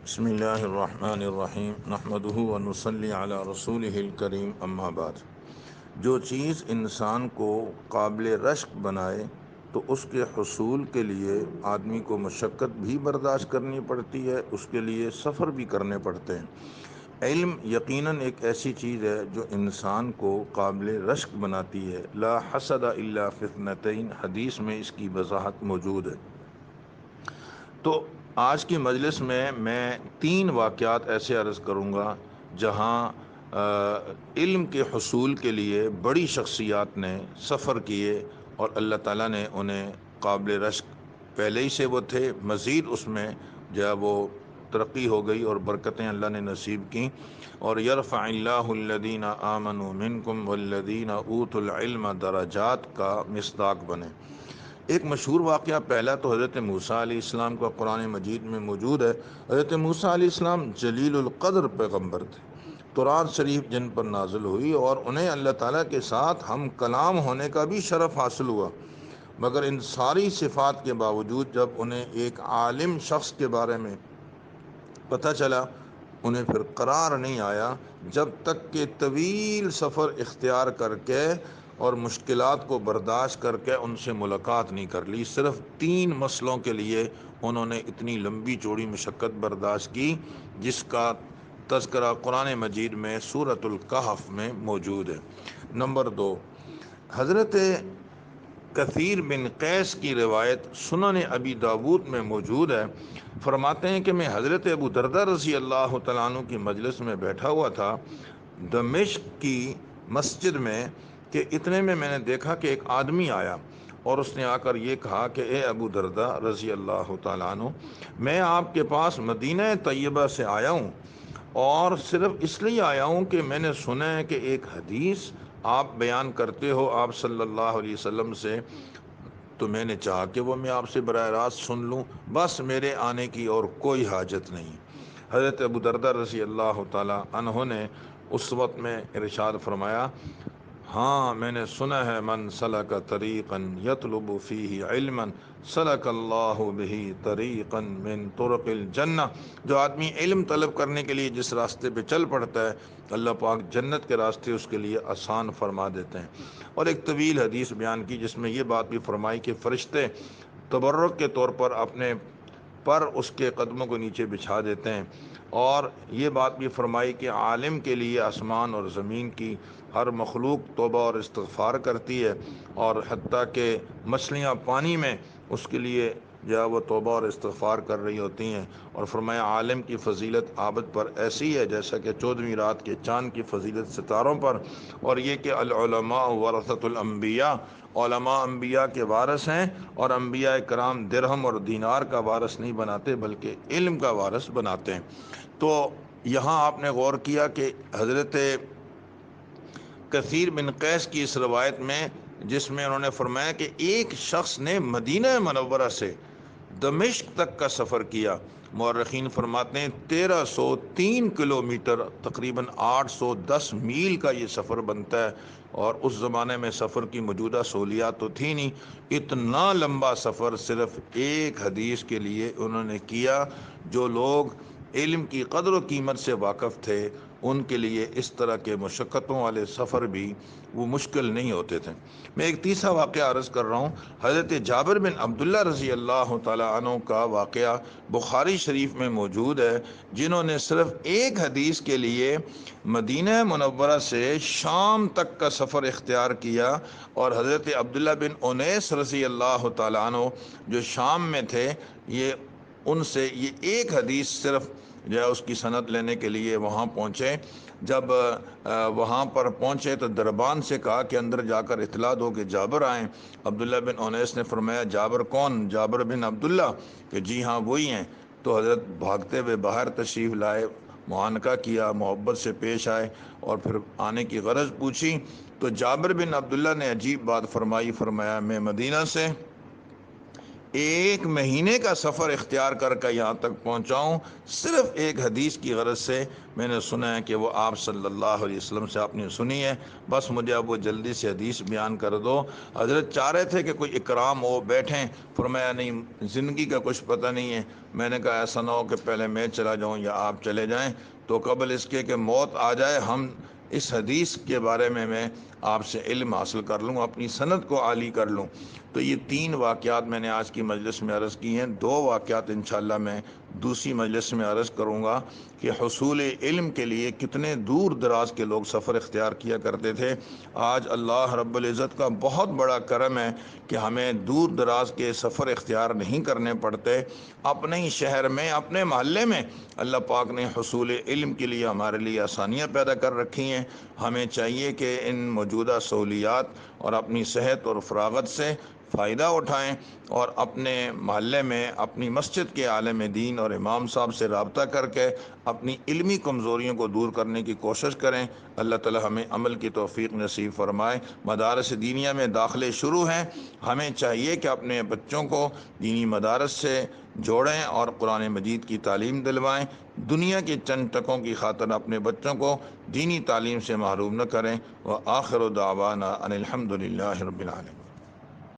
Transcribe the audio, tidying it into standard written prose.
بسم اللہ الرحمن الرحیم نحمدہ ونصلی علی رسولہ الکریم اما بعد۔ جو چیز انسان کو قابل رشک بنائے تو اس کے حصول کے لیے آدمی کو مشقت بھی برداشت کرنی پڑتی ہے، اس کے لیے سفر بھی کرنے پڑتے ہیں۔ علم یقیناً ایک ایسی چیز ہے جو انسان کو قابل رشک بناتی ہے۔ لا حسد الا فی اثنتین، حدیث میں اس کی وضاحت موجود ہے۔ تو آج کی مجلس میں 3 واقعات ایسے عرض کروں گا جہاں علم کے حصول کے لیے بڑی شخصیات نے سفر کیے اور اللہ تعالیٰ نے انہیں قابل رشک، پہلے ہی سے وہ تھے، مزید اس میں جب وہ ترقی ہو گئی اور برکتیں اللہ نے نصیب کیں، اور یرفع اللہ الذین آمنوا منکم والذین اوتوا العلم درجات کا مصداق بنے۔ ایک مشہور واقعہ پہلا تو حضرت موسیٰ علیہ السلام کا قرآن مجید میں موجود ہے۔ حضرت موسیٰ علیہ السلام جلیل القدر پیغمبر تھے، تورات شریف جن پر نازل ہوئی، اور انہیں اللہ تعالیٰ کے ساتھ ہم کلام ہونے کا بھی شرف حاصل ہوا، مگر ان ساری صفات کے باوجود جب انہیں ایک عالم شخص کے بارے میں پتہ چلا، انہیں پھر قرار نہیں آیا جب تک کہ طویل سفر اختیار کر کے اور مشکلات کو برداشت کر کے ان سے ملاقات نہیں کر لی۔ صرف 3 مسئلوں کے لیے انہوں نے اتنی لمبی چوڑی مشقت برداشت کی، جس کا تذکرہ قرآن مجید میں سورۃ الکہف میں موجود ہے۔ نمبر 2، حضرت کثیر بن قیس کی روایت سنن ابی داود میں موجود ہے۔ فرماتے ہیں کہ میں حضرت ابو دردہ رضی اللہ تعالیٰ عنہ کی مجلس میں بیٹھا ہوا تھا دمشق کی مسجد میں، کہ اتنے میں نے دیکھا کہ ایک آدمی آیا اور اس نے آ کر یہ کہا کہ اے ابو دردہ رضی اللہ تعالیٰ عنہ، میں آپ کے پاس مدینہ طیبہ سے آیا ہوں، اور صرف اس لیے آیا ہوں کہ میں نے سنا ہے کہ ایک حدیث آپ بیان کرتے ہو آپ صلی اللہ علیہ وسلم سے، تو میں نے چاہا کہ وہ میں آپ سے براہ راست سن لوں، بس میرے آنے کی اور کوئی حاجت نہیں۔ حضرت ابو دردہ رضی اللہ تعالیٰ عنہ نے اس وقت میں ارشاد فرمایا، ہاں میں نے سنا ہے، من سلک طریقا یطلب فیہ علما سلک اللہ بہ طریقا من طرق الجنہ، جو آدمی علم طلب کرنے کے لیے جس راستے پہ چل پڑتا ہے، اللہ پاک جنت کے راستے اس کے لیے آسان فرما دیتے ہیں۔ اور ایک طویل حدیث بیان کی جس میں یہ بات بھی فرمائی کہ فرشتے تبرک کے طور پر اپنے پر اس کے قدموں کو نیچے بچھا دیتے ہیں، اور یہ بات بھی فرمائی کہ عالم کے لیے آسمان اور زمین کی ہر مخلوق توبہ اور استغفار کرتی ہے، اور حتیٰ کہ مچھلیاں پانی میں اس کے لیے جو وہ توبہ اور استغفار کر رہی ہوتی ہیں۔ اور فرمایا عالم کی فضیلت عابد پر ایسی ہے جیسا کہ 14ویں رات کے چاند کی فضیلت ستاروں پر، اور یہ کہ العلماء ورثۃ الانبیاء، علماء انبیاء کے وارث ہیں، اور انبیاء کرام درہم اور دینار کا وارث نہیں بناتے بلکہ علم کا وارث بناتے ہیں۔ تو یہاں آپ نے غور کیا کہ حضرت کثیر بن قیس کی اس روایت میں، جس میں انہوں نے فرمایا کہ ایک شخص نے مدینہ منورہ سے دمشق تک کا سفر کیا، مورخین فرماتے ہیں 1303 کلومیٹر، تقریباً 810 میل کا یہ سفر بنتا ہے، اور اس زمانے میں سفر کی موجودہ سہولیات تو تھی نہیں، اتنا لمبا سفر صرف ایک حدیث کے لیے انہوں نے کیا۔ جو لوگ علم کی قدر و قیمت سے واقف تھے ان کے لیے اس طرح کے مشقتوں والے سفر بھی وہ مشکل نہیں ہوتے تھے۔ میں ایک تیسرا واقعہ عرض کر رہا ہوں، حضرت جابر بن عبداللہ رضی اللہ تعالیٰ عنہ کا واقعہ بخاری شریف میں موجود ہے، جنہوں نے صرف ایک حدیث کے لیے مدینہ منورہ سے شام تک کا سفر اختیار کیا، اور حضرت عبداللہ بن انیس رضی اللہ تعالیٰ عنہ جو شام میں تھے، یہ ان سے یہ ایک حدیث صرف جو ہے اس کی سند لینے کے لیے وہاں پہنچے۔ جب وہاں پر پہنچے تو دربان سے کہا کہ اندر جا کر اطلاع دو کہ جابر آئیں۔ عبداللہ بن انیس نے فرمایا جابر کون؟ جابر بن عبداللہ، کہ جی ہاں وہی ہیں۔ تو حضرت بھاگتے ہوئے باہر تشریف لائے، معانقہ کیا، محبت سے پیش آئے، اور پھر آنے کی غرض پوچھی تو جابر بن عبداللہ نے عجیب بات فرمائی، فرمایا میں مدینہ سے 1 مہینے کا سفر اختیار کر کے یہاں تک پہنچا ہوں، صرف ایک حدیث کی غرض سے۔ میں نے سنا ہے کہ وہ آپ صلی اللہ علیہ وسلم سے آپ نے سنی ہے، بس مجھے اب وہ جلدی سے حدیث بیان کر دو۔ حضرت چاہ رہے تھے کہ کوئی اکرام ہو، بیٹھیں، فرمایا نہیں، زندگی کا کچھ پتہ نہیں ہے۔ میں نے کہا ایسا نہ ہو کہ پہلے میں چلا جاؤں یا آپ چلے جائیں، تو قبل اس کے کہ موت آ جائے ہم اس حدیث کے بارے میں آپ سے علم حاصل کر لوں، اپنی سند کو عالی کر لوں۔ تو یہ 3 واقعات میں نے آج کی مجلس میں عرض کی ہیں۔ 2 واقعات انشاءاللہ میں دوسری مجلس میں عرض کروں گا کہ حصول علم کے لیے کتنے دور دراز کے لوگ سفر اختیار کیا کرتے تھے۔ آج اللہ رب العزت کا بہت بڑا کرم ہے کہ ہمیں دور دراز کے سفر اختیار نہیں کرنے پڑتے۔ اپنے ہی شہر میں، اپنے محلے میں اللہ پاک نے حصول علم کے لیے ہمارے لیے آسانیاں پیدا کر رکھی ہیں۔ ہمیں چاہیے کہ ان موجودہ سہولیات اور اپنی صحت اور فراغت سے فائدہ اٹھائیں، اور اپنے محلے میں اپنی مسجد کے عالم دین اور امام صاحب سے رابطہ کر کے اپنی علمی کمزوریوں کو دور کرنے کی کوشش کریں۔ اللہ تعالی ہمیں عمل کی توفیق نصیب فرمائے۔ مدارس دینیہ میں داخلے شروع ہیں، ہمیں چاہیے کہ اپنے بچوں کو دینی مدارس سے جوڑیں اور قرآن مجید کی تعلیم دلوائیں۔ دنیا کے چند ٹکوں کی خاطر اپنے بچوں کو دینی تعلیم سے محروم نہ کریں۔ وآخر دعوانا ان الحمد للہ رب العالمین۔